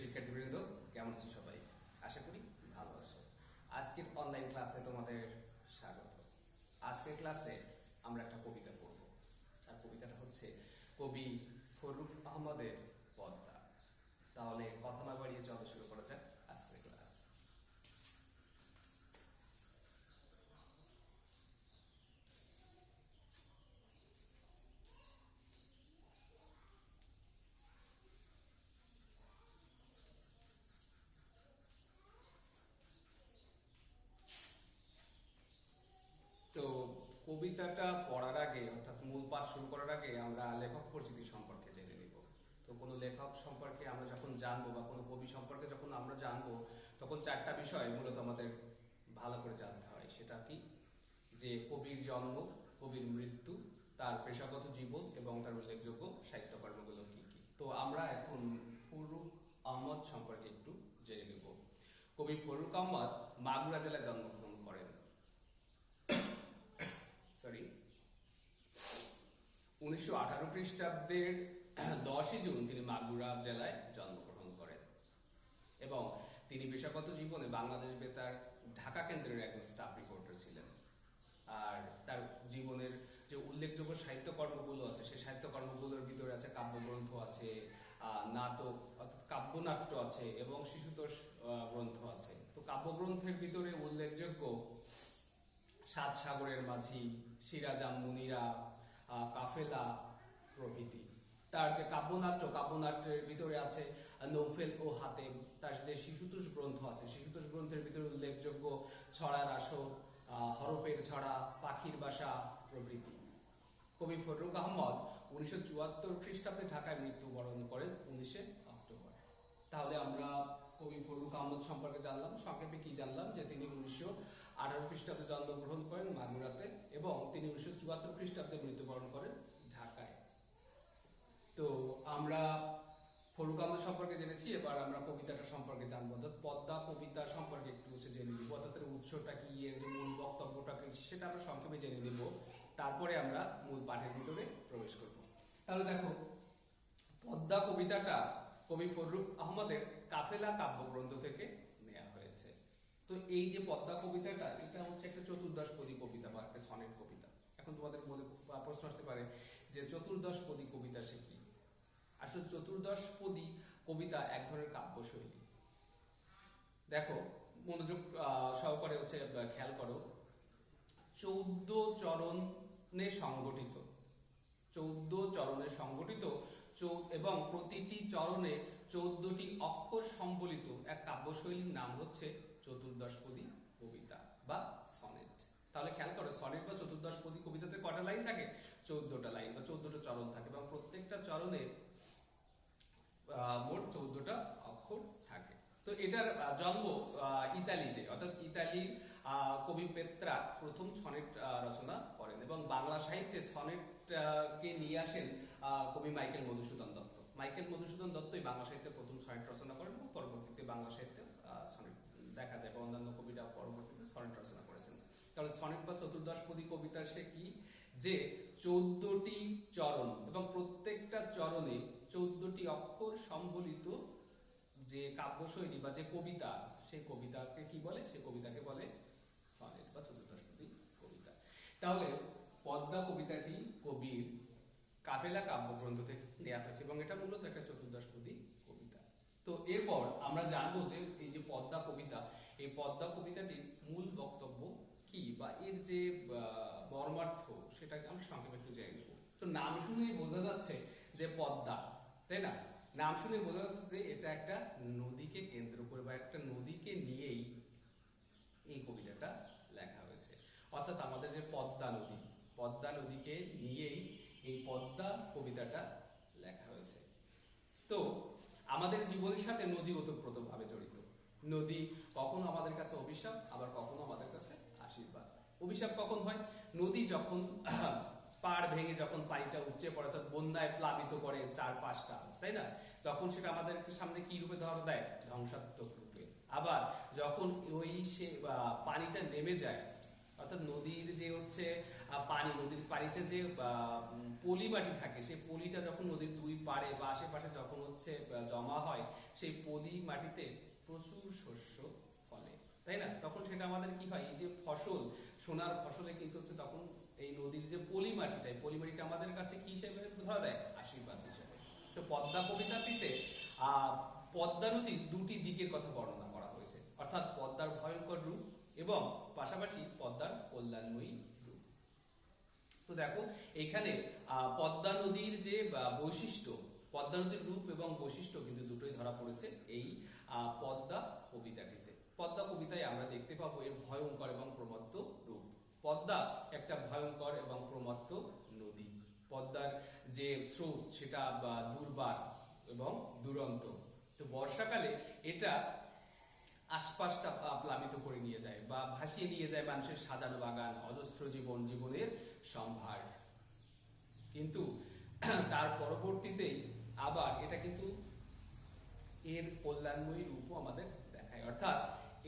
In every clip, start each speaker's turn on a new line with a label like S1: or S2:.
S1: শিক্ষার্থীবৃন্দ, কেমন আছো সবাই? আশা করি ভালো আছো। আজকের অনলাইন ক্লাসে তোমাদের স্বাগত। আজকের ক্লাসে আমরা একটা কবিতা পড়ব, আর কবিতাটা হচ্ছে কবি ফররুখ আহমদের পদ্মা। তাহলে কথা না বাড়িয়ে চলো শুরু করা যাক আজকের ক্লাস। তো কবিতাটা পড়ার আগে, অর্থাৎ মূল পাঠ শুরু করার আগে আমরা লেখক পরিচিতি সম্পর্কে জেনে নিব। তো কোনো লেখক সম্পর্কে আমরা যখন জানবো বা কোনো কবি সম্পর্কে যখন আমরা জানবো, তখন চারটা বিষয় মূলত আমাদের ভালো করে জানতে হয়। সেটা কি? যে কবির জন্ম, কবির মৃত্যু, তার পেশাগত জীবন এবং তার উল্লেখযোগ্য সাহিত্যকর্মগুলো কি কি। তো আমরা এখন ফররুখ আহমদ সম্পর্কে একটু জেনে নেব। কবি ফররুখ আহমদ মাগুরা জেলায় জন্মগ্রহণ করেন। 1918 খ্রিস্টাব্দের 10ই জুন তিনি মাগুরা জেলায় জন্মগ্রহণ করেন এবং তিনি পেশাগত জীবনে বাংলাদেশ বেতার ঢাকা কেন্দ্রের একজন স্টাফ রিপোর্টার ছিলেন। আর তার জীবনের যে উল্লেখযোগ্য সাহিত্যকর্মগুলো আছে, সেই সাহিত্যকর্মগুলোর ভিতরে আছে কাব্যগ্রন্থ আছে, নাটক অর্থাৎ কাব্যনাট্য আছে এবং শিশুতোষ গ্রন্থ আছে। তো কাব্যগ্রন্থের ভিতরে উল্লেখযোগ্য সাত সাগরের মাঝি, সিরাজাম মুনিরা, কাফেলা প্রভৃতি। তার যে কাব্যনাট্যের ভিতরে আছে নৌফেল ও হাতেম। তার যে শিশুতোষ গ্রন্থ আছে, শিশুতোষ গ্রন্থের ভিতরে উল্লেখযোগ্য ছড়ার আসর, হরপের ছড়া, পাখির বাসা প্রভৃতি। কবি ফররুখ আহমদ 1974 খ্রিস্টাব্দে ঢাকায় মৃত্যুবরণ করেন 19 অক্টোবর। তাহলে আমরা কবি ফররুখ আহমদ সম্পর্কে জানলাম। সংক্ষেপে কি জানলাম? যে তিনি 1918 খ্রিস্টাব্দে জন্মগ্রহণ করেন মাগুরাতে এবং তিনি 1974 খ্রিস্টাব্দে মৃত্যুবরণ করেন ঢাকায়। তো আমরা ফররুখ আহমদ সম্পর্কে জেনেছি, এবার আমরা কবিতাটা সম্পর্কে জানবো। অর্থাৎ পদ্মা কবিতা সম্পর্কে একটু জেনে নিব। অর্থাৎ উৎসটা কি, এর যে মূল বক্তব্যটা কি, সেটা আমরা সংক্ষেপে জেনে নিব। তারপরে আমরা মূল পাঠের ভিতরে প্রবেশ করব। তাহলে দেখো, পদ্মা কবিতাটা কবি ফররুখ আহমদের কাফেলা কাব্যগ্রন্থ থেকে নেওয়া হয়েছে। তো এই যে পদ্মা কবিতাটা, এটা হচ্ছে একটা চতুর্দশপদী কবিতা বা একটা সনেট কবিতা। এখন তোমাদের মনে প্রশ্ন আসতে পারে যে চতুর্দশপদী কবিতা সে কি? আসলে চতুর্দশপদী কবিতা এক ধরনের কাব্যশৈলী। দেখো, মনোযোগ সহকারে খেয়াল করো। 14 চরণে সংগঠিত, 14 চরণে সংগঠিত এবং প্রতিটি চরণে 14টি অক্ষর সম্বলিত এক কাব্যশৈলীর নাম হচ্ছে চতুর্দশপদী কবিতা বা সনেট। তাহলে খেয়াল করো, সনেট বা চতুর্দশপদী কবিতাতে কটা লাইন থাকে? 14টা লাইন বা 14টা চরণ থাকে এবং প্রত্যেকটা চরণে মোট 14টা অক্ষর থাকে। তো এটার জন্ম ইতালিতে, অর্থাৎ ইতালির কবি পেত্রা প্রথম সনেট রচনা করেন এবং বাংলা সাহিত্যে সনেট কে নিয়ে আসেন কবি মাইকেল মধুসূদন দত্ত। মাইকেল মধুসূদন দত্তই বাংলা সাহিত্যে প্রথম সনেট রচনা করেন এবং পরবর্তীতে বাংলা সাহিত্যে সনেট দেখা যায় বা অন্যান্য কবিরা পরবর্তীতে সনেট রচনা করেছেন। তাহলে সনেট বা চতুর্দশপদী কবিতা সে কি? যে 14টি চরণ এবং প্রত্যেকটা চরণে 14টি অক্ষর সম্বলিত যে কাব্যশৈলী বা যে কবিতা, সেই কবিতাকে কি বলে? সেই কবিতাকে বলে সনেট বা চতুর্দশপদী কবিতা। তাহলে পদ্মা কবিতাটি কবির কাফেলা কাব্যগ্রন্থ থেকে নেওয়া হয়েছে এবং এটা মূলত একটা চতুর্দশপদী কবিতা। তো এরপর আমরা জানবো যে এই যে পদ্মা কবিতা, এই পদ্মা কবিতাটির মূল বক্তব্য কি বা এর যে মর্মার্থ, সেটা আমরা সংক্ষেপে একটু জেনে নেব। তো নাম শুনেই বোঝা যাচ্ছে যে পদ্মা, তাই না? নাম শুনে বোঝা যাচ্ছে যে এটা একটা নদীকে কেন্দ্র করে বা একটা নদীকে নিয়েই এই কবিতাটা লেখা হয়েছে। অর্থাৎ আমাদের যে পদ্মা নদী, পদ্মা নদীকে নিয়েই এই পদ্মা কবিতাটা লেখা হয়েছে। তো আমাদের জীবনের সাথে নদী ওতপ্রোতভাবে জড়িত। নদী কখনো আমাদের কাছে অভিশাপ, আবার কখনো আমাদের কাছে আশীর্বাদ। অভিশাপ কখন হয়? নদী যখন পাড় ভেঙে যখন পানিটা উপচে পড়ে, অর্থাৎ বন্যায় প্লাবিত করে চারপাশটা, তাই না? তখন সেটা আমাদের সামনে কি রূপে ধরা দেয়? ধ্বংসাত্মক রূপে। আবার যখন ওই পানিটা নেমে যায়, অর্থাৎ নদীর যে হচ্ছে পানি, নদীর পানিতে যে পলি মাটি থাকে, সেই পলিটা যখন নদীর দুই পাড়ে বা আশেপাশে যখন হচ্ছে জমা হয়, সেই পলি মাটিতে প্রচুর শস্য ফলে, তাই না? তখন সেটা আমাদের কি হয়, এই যে ফসল, সোনার ফসলে কিন্তু হচ্ছে তখন এই নদীর যে পলি মাটিটা, এই পলি মাটিটা আমাদের কাছে কি হিসেবে ধরা দেয়, আশীর্বাদ হিসেবে। তো পদ্মা কবিতাটিতে পদ্মা নদীর দুটি দিকের কথা বর্ণনা করা হয়েছে, অর্থাৎ পদ্মার ভয়ঙ্কর রূপ এবং পাশাপাশি পদ্মার কল্যাণময়ী রূপ। তো দেখো এখানে পদ্মা নদীর যে বৈশিষ্ট্য, পদ্মা নদীর রূপ এবং বৈশিষ্ট্য কিন্তু দুটোই ধরা পড়েছে এই পদ্মা কবিতাটিতে। পদ্মা কবিতায় আমরা দেখতে পাবো এর ভয়ঙ্কর এবং প্রমত্ত রূপ। পদ্মা একটা ভয়ঙ্কর এবং প্রমত্ত নদী। পদ্মার যে স্রোত সেটা দুর্বার এবং দুরন্ত। তো বর্ষাকালে এটা আশপাশটা প্লাবিত করে নিয়ে যায় বা ভাসিয়ে নিয়ে যায় মানুষের সাজানো বাগান, অজস্র জীবনের সম্ভার। কিন্তু তার পরবর্তীতেই আবার এটা কিন্তু এর কল্যাণময়ী রূপও আমাদের দেখায়, অর্থাৎ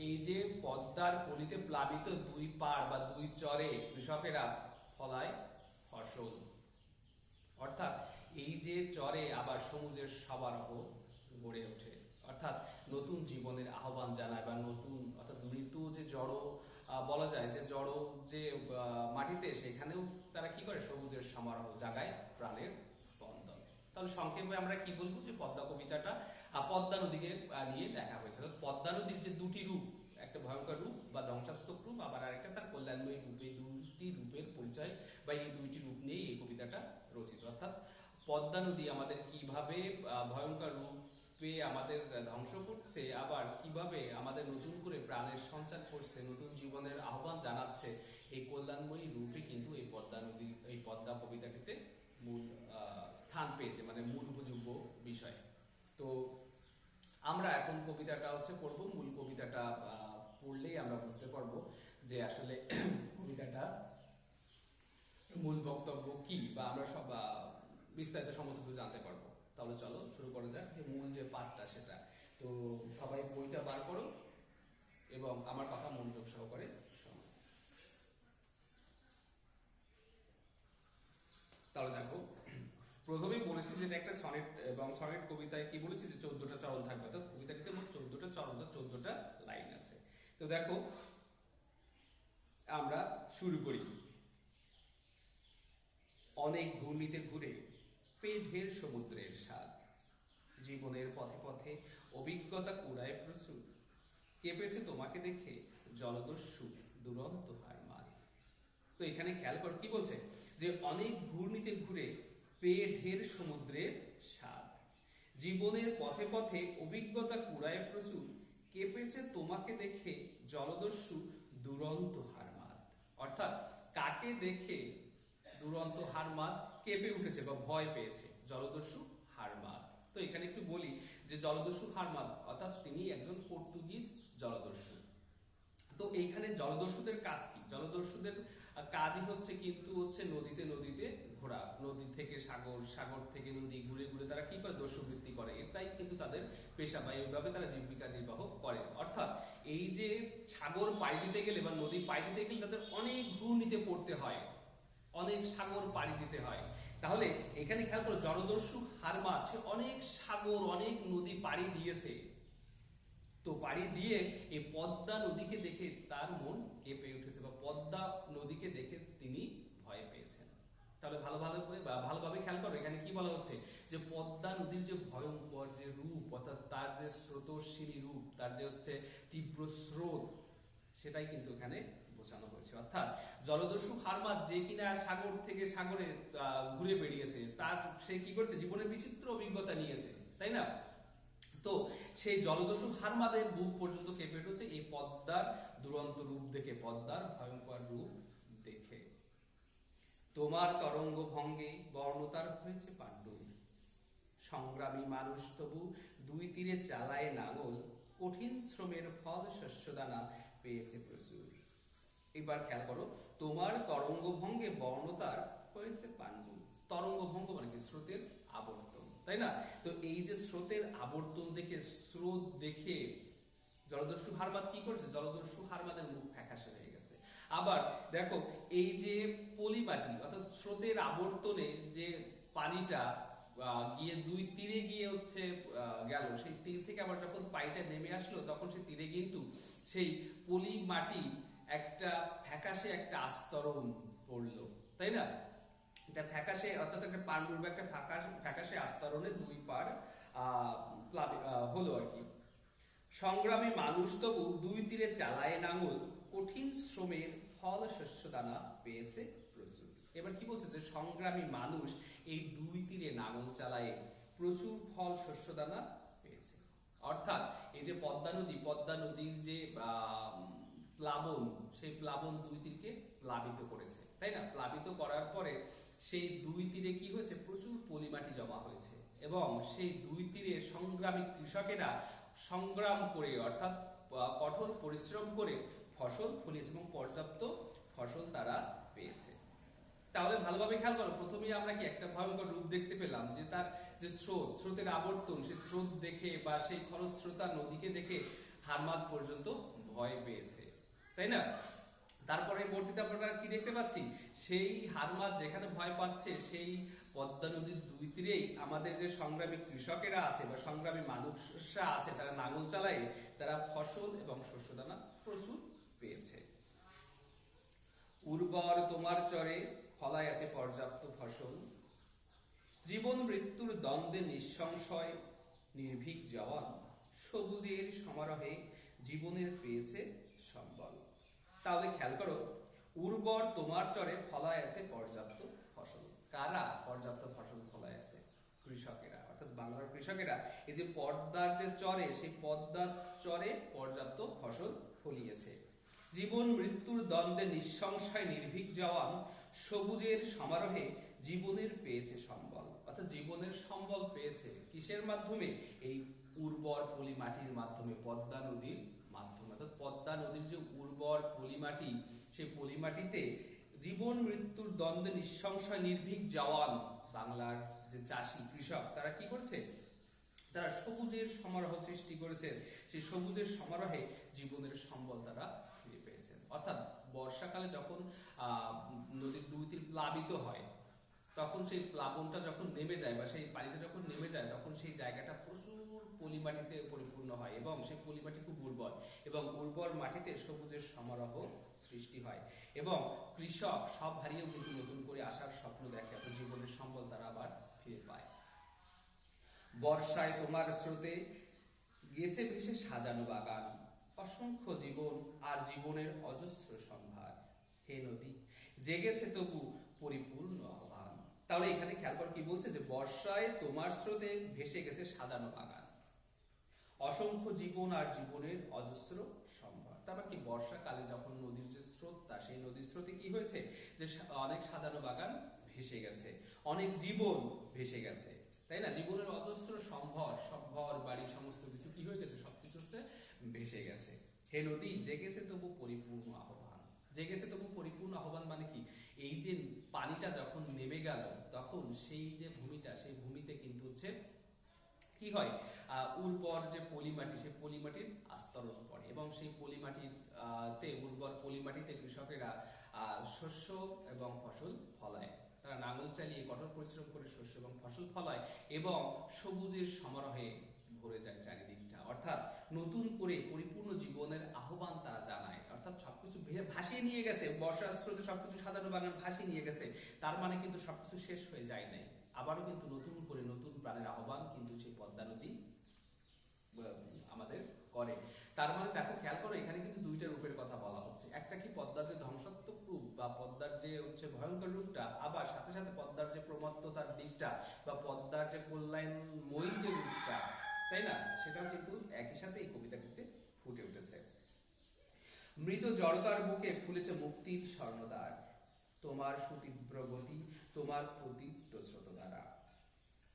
S1: এই যে পদ্মার পলিতে প্লাবিত দুই পাড় বা দুই চরে কৃষকেরা ফলায় ফসল, অর্থাৎ এই যে চরে আবার সবুজের সমারোহ গড়ে ওঠে, অর্থাৎ নতুন জীবনের আহ্বান জানায় বা নতুন, অর্থাৎ মৃত্যু যে জড় বলা যায়, যে জড় যে মাটিতে, সেখানেও তারা কি করে, সবুজের সমারোহ জাগায় প্রাণের স্পন্দন। তাহলে সংক্ষেপে আমরা কি বলবো, যে পদ্মা কবিতাটা পদ্মা নদীকে নিয়ে লেখা হয়েছে। পদ্মা নদীর যে দুটি রূপ, একটা ভয়ঙ্কর রূপ বা ধ্বংসাত্মক রূপ, আবার আরেকটা তার কল্যাণময়ী রূপ, এই দুটি রূপের পরিচয় বা এই দুইটি রূপ নিয়ে এই কবিতাটা রচিত। অর্থাৎ পদ্মা নদী আমাদের কিভাবে ভয়ঙ্কর রূপে আমাদের ধ্বংস করছে, আবার কিভাবে আমাদের নতুন করে প্রাণের সঞ্চার করছে, নতুন জীবনের আহ্বান জানাচ্ছে, এই কল্যাণময়ী রূপে কিন্তু এই পদ্মা নদী, এই পদ্মা কবিতাটিতে মূল স্থান পেয়েছে, মানে মূল উপযোগ্য বিষয়। তো আমরা এখন কবিতাটা হচ্ছে পড়বো। মূল কবিতাটা পড়লেই আমরা বুঝতে পারবো যে আসলে কবিতাটা মূল বক্তব্য কি, বা আমরা সব বিস্তারিত সমস্ত কিছু জানতে পারবো। তাহলে চলো শুরু করা যাক, যে মূল যে পাঠটা সেটা। তো সবাই বইটা বার করো এবং আমার কথা মনোযোগ সহকারে শোনো। তাহলে দেখো, প্রথমেই বলেছি যে এটা একটা সনেট, এবং সনেট কবিতায় কি বলেছি, যে 14টা চরণ থাকবে। তো কবিতাটিতে মোট 14টা চরণ, 14টা লাইন আছে। তো দেখো আমরা শুরু করি। অনেক ঘূর্ণিতে ঘুরে পেয়ে ঢের সমুদ্রের স্বাদ, জীবনের পথে পথে অভিজ্ঞতা কুড়ায় প্রচুর, কেঁপেছে তোমাকে দেখে জলদস্যু দুরন্ত হার মান। তো এখানে খেয়াল করো কি বলছে, যে অনেক ঘূর্ণিতে ঘুরে পেয়ে ঢের সমুদ্রের স্বাদ, জীবনের পথে পথে অভিজ্ঞতা কুড়ায় প্রচুর, কেঁপেছে তোমাকে দেখে জলদস্যু দুরন্ত হারমাদ। অর্থাৎ কাকে দেখে দুরন্ত হারমাদ কেঁপে উঠেছে বা ভয় পেয়েছে, জলদস্যু হারমাদ। তো এখানে একটু বলি যে জলদস্যু হারমাদ অর্থাৎ তিনি একজন পর্তুগিজ জলদস্যু। তো এইখানে জলদস্যুদের কাজ কি? জলদস্যুদের কাজই হচ্ছে কিন্তু হচ্ছে নদীতে নদীতে ঘোরা, নদী থেকে সাগর, সাগর থেকে নদী, ঘুরে ঘুরে তারা কি করে, দস্যুবৃত্তি করে। এটাই কিন্তু তাদের পেশা, বা এইভাবে তারা জীবিকা নির্বাহ করে। অর্থাৎ এই যে সাগর পাড়ি দিতে গেলে বা নদী পাড়ি দিতে গেলে তাদের অনেক ঘূর্ণিতে পড়তে হয়, অনেক সাগর পাড়ি দিতে হয়। তাহলে এখানে খেয়াল করো, জলদস্যু হারমাদ সে অনেক সাগর, অনেক নদী পাড়ি দিয়েছে। তো পাড়ি দিয়ে এই পদ্মা নদীকে দেখে তার মন কেঁপে উঠেছে, বা পদ্মা নদীকে দেখে তিনি ভয় পেয়েছেন। তাহলে ভালোভাবে খেয়াল করো, এখানে কি বলা হচ্ছে, যে পদ্মা নদীর যে ভয়ঙ্কর যে রূপ, অর্থাৎ তার যে স্রোতস্বিনী রূপ, তার যে হচ্ছে তীব্র স্রোত, সেটাই কিন্তু এখানে বোঝানো হয়েছে। অর্থাৎ জলদস্যু হারমাদ যে কিনা সাগর থেকে সাগরে ঘুরে বেরিয়েছে, তার সে কি করছে, জীবনের বিচিত্র অভিজ্ঞতা নিয়েছে, তাই না? তো সেই জলদস্যু হারমাদের বুক পর্যন্ত কেঁপে উঠেছে এই পদ্মার দুরন্ত রূপ দেখে, পদ্মার ভয়ঙ্কর রূপ দেখে। তোমার তরঙ্গ ভঙ্গে বর্ণতার হয়েছে পাণ্ডু, সংগ্রামী মানুষ তবু দুই তীরে চালায় নাঙল, কঠিন শ্রমের ফল শস্যদানা পেয়েছে প্রচুর। এবার খেয়াল করো, তোমার তরঙ্গ ভঙ্গে বর্ণতার হয়েছে পাণ্ডু। তরঙ্গ ভঙ্গ মানে কি, স্রোতের আবর্তন, তাই না? তো এই যে স্রোতের আবর্তন দেখে, স্রোত দেখে জলদস্যু হারমাদ কি করছে, জলদস্যু হারমাদের মুখ ফ্যাকাশে হয়ে গেছে। আবার দেখো এই যে পলিমাটি অর্থাৎ স্রোতের আবর্তনে যে পানিটা গিয়ে দুই তীরে গিয়ে হচ্ছে গেল, সেই তীর থেকে আবার যখন পানিটা নেমে আসলো তখন সেই তীরে কিন্তু সেই পলি মাটি একটা ফ্যাকাশে একটা আস্তরণ পড়লো, তাই না? এটা ফ্যাকাশে অর্থাৎ একটা পাণ্ডুর বা একটা ফ্যাকাশে আস্তরণে দুই পার হলো আর কি। সংগ্রামী মানুষ তবু দুই তীরে চালায় নাঙল, কঠিন শ্রমের ফল শস্য দানা পেয়েছে প্রচুর। এবার কি বলছে যে সংগ্রামী মানুষ এই দুই তীরে নাঙল চালায় প্রচুর ফল শস্য দানা পেয়েছে। অর্থাৎ এই যে পদ্মা নদীর যে প্লাবন, সেই প্লাবন দুই তীরকে প্লাবিত করেছে, তাই না? প্লাবিত করার পরে সেই দুই তীরে কি হয়েছে, প্রচুর পলিমাটি জমা হয়েছে এবং সেই দুই তীরে সংগ্রামী কৃষকেরা সংগ্রাম করে অর্থাৎ কঠোর পরিশ্রম করে ফসল ফলিয়েছে এবং পর্যাপ্ত ফসল তারা পেয়েছে। তাহলে ভালোভাবে খেয়াল করো, প্রথমেই আমরা কি একটা ভয়ঙ্কর রূপ দেখতে পেলাম যে তার যে স্রোতের আবর্তন, সেই স্রোত দেখে বা সেই খরস্রোতা নদীকে দেখে হারমাদ পর্যন্ত ভয় পেয়েছে, তাই না? তারপরে বর্তিতে আমরা কি দেখতে পাচ্ছি, সেই হারমাদ যেখানে ভয় পাচ্ছে সেই পদ্মা নদীর দুই তীরেই আমাদের যে সংগ্রামী কৃষকেরা আছে বা সংগ্রামী মানুষরা আছে, তারা নাঙল চালায় তারা ফসল এবং শস্যদানা প্রচুর পেয়েছে। উর্বর তোমার চরে ফলায় আছে পর্যাপ্ত ফসল, জীবন মৃত্যুর দ্বন্দ্বে নিঃসংশয় নির্ভীক জওয়ান, সবুজের সমারোহে জীবনের পেয়েছে সম্বল। তাহলে খেয়াল করো, উর্বর তোমার চরে ফলায় আছে পর্যাপ্ত ফসল। কারা পর্যাপ্ত ফসল ফলায় আছে? কৃষকেরা, অর্থাৎ বাংলার কৃষকেরা এই যে পদ্মার যে চরে, সেই পদ্মার চরে পর্যাপ্ত ফসল ফলিয়েছে। জীবন মৃত্যুর দ্বন্দ্বে নিঃসংশয় নির্ভীক জওয়ান, সবুজের সমারোহে জীবনের পেয়েছে সম্বল। অর্থাৎ জীবনের সম্বল পেয়েছে কিসের মাধ্যমে? এই উর্বর পলি মাটির মাধ্যমে, পদ্মা নদীর মাধ্যমে। অর্থাৎ পদ্মা নদীর যে উর্বর পলিমাটি, সেই পলিমাটিতে জীবন মৃত্যুর দ্বন্দ্বে নিঃসংশয় নির্ভীক জওয়ান, বাংলার যে চাষি কৃষক, তারা কি করছে? তারা সবুজের সমারোহ সৃষ্টি করেছে। সেই সবুজের সমারোহে জীবনের সম্বল তারা ফিরে পেয়েছেন। অর্থাৎ বর্ষাকালে যখন নদীর দুই তীর প্লাবিত হয়, তখন সেই প্লাবনটা যখন নেমে যায় বা সেই পানিটা যখন নেমে যায়, তখন সেই জায়গাটা প্রচুর পলিমাটিতে পরিপূর্ণ হয় এবং সেই পলিমাটি খুব উর্বর, এবং উর্বর মাটিতে সবুজের সমারোহ সৃষ্টি হয় এবং কৃষক সব হারিয়েও কিন্তু নতুন করে আসার স্বপ্ন দেখে, এত জীবনের সম্বল তারা আবার ফিরে পায়। বর্ষায় তোমার স্রোতে গেছে ভেসে সাজানো বাগান, অসংখ্য জীবন আর জীবনের অজস্র সম্ভার, হে নদী জেগেছে তবু পরিপূর্ণ আহ্বান। তাহলে এখানে খেয়াল করে কি বলছে, যে বর্ষায় তোমার স্রোতে ভেসে গেছে সাজানো বাগান, অসংখ্য জীবন আর জীবনের অজস্র সম্ভার। তারপর কি, বর্ষাকালে যখন নদীর যে স্রোতটা, সেই নদীর স্রোতে কি হয়েছে, যে অনেক সাজানো বাগান ভেসে গেছে, অনেক জীবন ভেসে গেছে, তাই না? জীবনের অজস্র সম্ভর, সব ঘর বাড়ি সমস্ত কিছু কি হয়ে গেছে, সবকিছু ভেসে গেছে। হে নদী জেগেছে তবু পরিপূর্ণ আহ্বান। জেগেছে তবু পরিপূর্ণ আহ্বান মানে কি, এই যে পানিটা যখন নেমে গেল, তখন সেই যে ভূমিটা, সেই ভূমিতে কিন্তু হচ্ছে কি হয়, উর্বর যে পলিমাটি, সেই পলিমাটির আস্তরণ পড়ে এবং সেই পলিমাটির উর্বর পলিমাটিতে কৃষকেরা শস্য এবং ফসল ফলায়। তারা নাঙল চালিয়ে কঠোর পরিশ্রম করে শস্য এবং ফসল ফলায় এবং সবুজের সমারোহে ভরে যায় চারিদিকটা। অর্থাৎ নতুন করে পরিপূর্ণ জীবনের আহ্বান তারা জানায়। অর্থাৎ সবকিছু ভাসিয়ে নিয়ে গেছে, বর্ষার স্রোতে সবকিছু সাজানো বাগান ভাসিয়ে নিয়ে গেছে, তার মানে কিন্তু সবকিছু শেষ হয়ে যায় নাই, আবারও কিন্তু নতুন করে নতুন প্রাণের আহ্বান কিন্তু সেই পদ্মা নদী আমাদের করে। তার মানে দেখো খেয়াল করো, এখানে কিন্তু দুইটা রূপের কথা বলা হচ্ছে। একটা কি পদ্মার যে ধ্বংসাত্মক রূপ বা পদ্মার যে হচ্ছে ভয়ঙ্কর রূপটা, আবার সাথে সাথে পদ্মার যে প্রমত্ততার দিকটা বা পদ্মার যে কল্যাণময়ী যে রূপটা, তাই না? সেটাও কিন্তু একই সাথে এই কবিতাটিতে ফুটে উঠেছে। মৃত জড়তার বুকে খুলেছে মুক্তির স্বর্ণদ্বার, তোমার সুতীব্র গতি, তোমার প্রদীপ্ত স্রোত দ্বারা।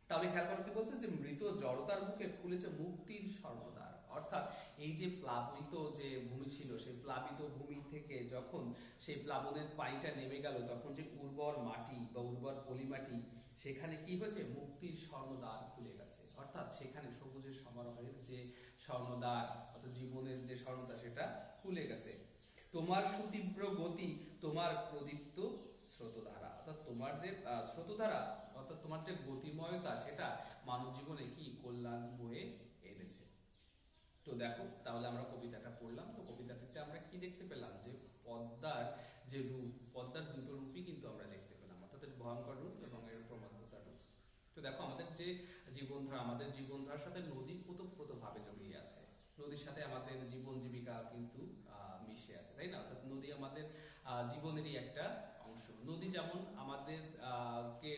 S1: তাহলে খেয়াল করে কি বলছে, যে মৃত জড়তার বুকে খুলেছে মুক্তির স্বর্ণদ্বার। অর্থাৎ এই যে প্লাবিত যে ভূমি ছিল, সেই প্লাবিত ভূমি থেকে যখন সেই প্লাবনের পানিটা নেমে গেল, তখন যে উর্বর মাটি বা উর্বর পলিমাটি, সেখানে কি হয়েছে, মুক্তির স্বর্ণদ্বার খুলে গেছে। অর্থাৎ সেখানে সবুজের সমারোহের যে স্বর্ণদ্বার, অর্থাৎ জীবনের যে স্বর্ণদ্বার, সেটা খুলে গেছে। তোমার সুতীব্র গতি, তোমার প্রদীপ্ত স্রোতধারা, অর্থাৎ তোমার যে স্রোতধারা, অর্থাৎ তোমার যে গতিময়তা, সেটা মানব জীবনে কি কল্যাণ বয়ে এনেছে। তো দেখো, তাহলে আমরা কবিতাটা পড়লাম। তো কবিতাটিতে আমরা কি দেখতে পেলাম, যে পদ্মার যে রূপ, পদ্মার দুটো রূপই কিন্তু আমরা দেখতে পেলাম, অর্থাৎ এর ভয়ঙ্কর রূপ এবং এর প্রমাদতার রূপ। তো দেখো, আমাদের যে জীবনধারা, আমাদের জীবনধারার সাথে নদী ওতপ্রোতভাবে জড়িয়ে আছে। নদীর সাথে আমাদের জীবন জীবিকা কিন্তু মিশে আছে, তাই না? অর্থাৎ নদী আমাদের জীবনেরই একটা অংশ। নদী যেমন আমাদের কে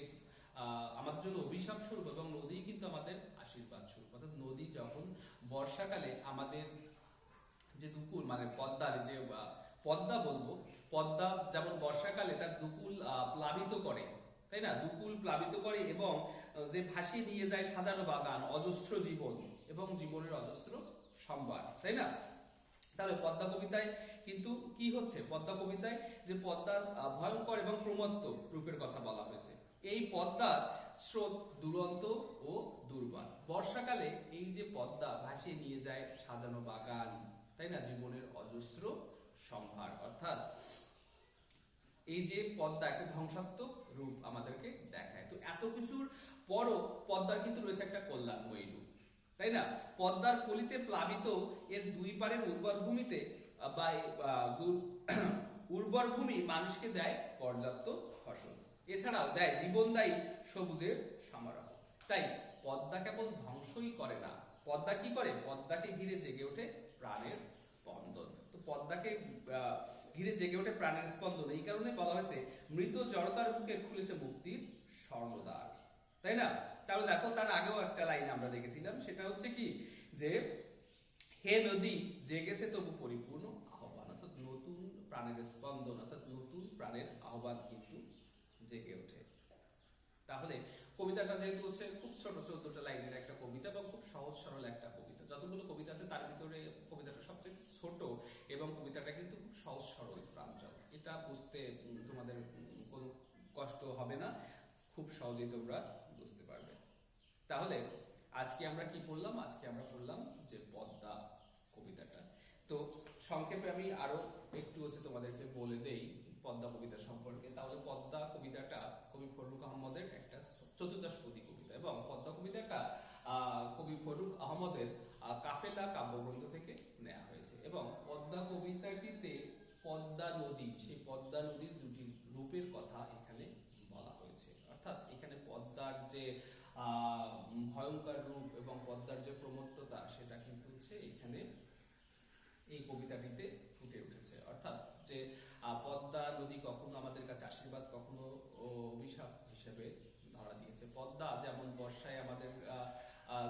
S1: আমাদের জন্য অভিশাপ স্বরূপ, এবং নদী কিন্তু আমাদের আশীর্বাদ স্বরূপ। অর্থাৎ নদী যখন বর্ষাকালে আমাদের যে দুকুল, মানে পদ্মার যে পদ্মা বলবো, পদ্মা যেমন বর্ষাকালে তার দুকুল প্লাবিত করে, তাই না? দুকুল প্লাবিত করে এবং যে ভাসিয়ে নিয়ে যায় সাজানো বাগান, অজস্র জীবন এবং জীবনের অজস্র সম্ভার, তাই না? তাহলে পদ্মা কবিতায় কিন্তু কি হচ্ছে, পদ্মা কবিতায় যে পদ্মার ভয়ঙ্কর এবং প্রমত্ত রূপের কথা বলা হয়েছে। এই পদ্মার স্রোত দুরন্ত ও দুর্বার। বর্ষাকালে এই যে পদ্মা ভাসিয়ে নিয়ে যায় সাজানো বাগান, তাই না, জীবনের অজস্র সম্ভার। অর্থাৎ এই যে পদ্মা একটা ধ্বংসাত্মক রূপ আমাদেরকে দেখায়। তো এত কিছুর পরও পদ্মার কিন্তু রয়েছে একটা কল্যাণময়ী রূপ, তাই না? পদ্মার কলিতে প্লাবিত এর দুই পারের উর্বর ভূমিতে বা উর্বর ভূমি মানুষকে দেয় পর্যাপ্ত ফসল, এছাড়াও দেয় জীবনদায়ী সবুজের সমারোহ। তাই পদ্মা কেবল ধ্বংসই করে না, পদ্মা কি করে, পদ্মাকে ঘিরে জেগে ওঠে প্রাণের স্পন্দন। তো পদ্মাকে ঘিরে জেগে ওঠে প্রাণের স্পন্দন, এই কারণে বলা হয়েছে মৃত জড়তার বুকে খুলেছে মুক্তির স্বর্ণদ্বার, তাই না? তাহলে দেখো, তার আগেও একটা লাইন আমরা দেখেছিলাম, সেটা হচ্ছে কি, যে হে নদী জেগেছে তবু পরিপূর্ণ আহ্বান। অর্থাৎ নতুন প্রাণের স্পন্দন, অর্থাৎ নতুন প্রাণের আহ্বান কিন্তু জেগে ওঠে। তাহলে কবিতাটা যেহেতু হচ্ছে খুব ছোট, 14টা লাইনের একটা কবিতা এবং খুব সহজ সরল একটা কবিতা, যতগুলো কবিতা আছে তার ভিতরে কবিতাটা সবচেয়ে ছোট এবং কবিতাটা কিন্তু খুব সহজ সরল প্রাঞ্জল। এটা বুঝতে তোমাদের কোনো কষ্ট হবে না, খুব সহজেই তোমরা বুঝতে পারবে। তাহলে আজকে আমরা কি পড়লাম, আজকে আমরা পড়লাম যে পদ্মা কবিতাটা। তো সংক্ষেপে আমি আরো একটু হচ্ছে তোমাদেরকে বলে দেই পদ্মা কবিতা সম্পর্কে। তাহলে পদ্মা কবিতাটা কবি ফররুখ আহমদের একটা চতুর্দশপদী কবিতা, এবং পদ্মা কবিতাটা কবি ফররুখ আহমদের কাফেলা কাব্যগ্রন্থ থেকে নেওয়া হয়েছে। এবং পদ্মা কবিতাটিতে পদ্মা নদী, সেই পদ্মা নদীর দুটি রূপের কথা এখানে বলা হয়েছে। অর্থাৎ এখানে পদ্মার যে ভয়ঙ্কর রূপ এবং পদ্মার যে প্রমত্ততা, সেটা কিন্তু হচ্ছে এখানে এই কবিতাটিতে ফুটে উঠেছে। অর্থাৎ যে পদ্মা নদী কখনো আমাদের কাছে আশীর্বাদ, কখনো অভিশাপ হিসেবে ধরা দিয়েছে। পদ্মা যেমন বর্ষায় আমাদের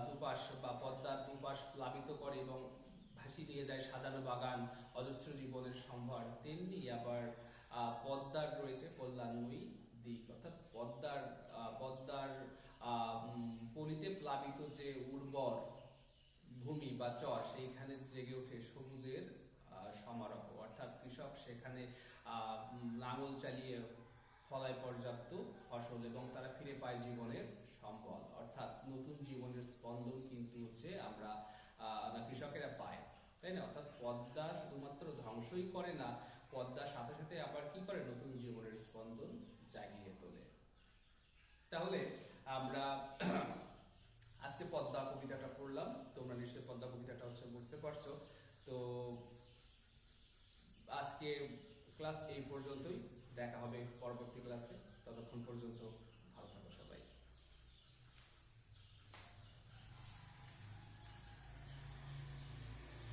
S1: দুপাশ বা পদ্মার দুপাশ প্লাবিত করে এবং ভাসিয়ে নিয়ে যায় সাজানো বাগান, অজস্র জীবনের সম্ভার, তেমনি আবার পদ্মার রয়েছে কল্যাণময়ী দিক। অর্থাৎ পদ্মার পলিতে প্লাবিত যে উর্বর ভূমি বা চর, সেইখানে জেগে ওঠে সবুজের সমারোহ। অর্থাৎ কৃষক সেখানে লাঙল চালিয়ে ফলায় পর্যাপ্ত ফসল এবং তারা ফিরে পায় জীবনের সম্বল। অর্থাৎ নতুন জীবনের স্পন্দন কিন্তু হচ্ছে আমরা কৃষকেরা পায়, তাই না? অর্থাৎ পদ্মা শুধুমাত্র ধ্বংসই করে না, পদ্মার সাথে সাথে আবার কি করে, নতুন জীবনের স্পন্দন জাগিয়ে তোলে। তাহলে আমরা আজকে পদ্মা কবিতাটা পড়লাম, তোমরা নিশ্চয়ই পদ্মা কবিতাটা হচ্ছে বুঝতে পারছো। তো আজকে ক্লাস এই পর্যন্তই, দেখা হবে পরবর্তী ক্লাসে। ততক্ষণ পর্যন্ত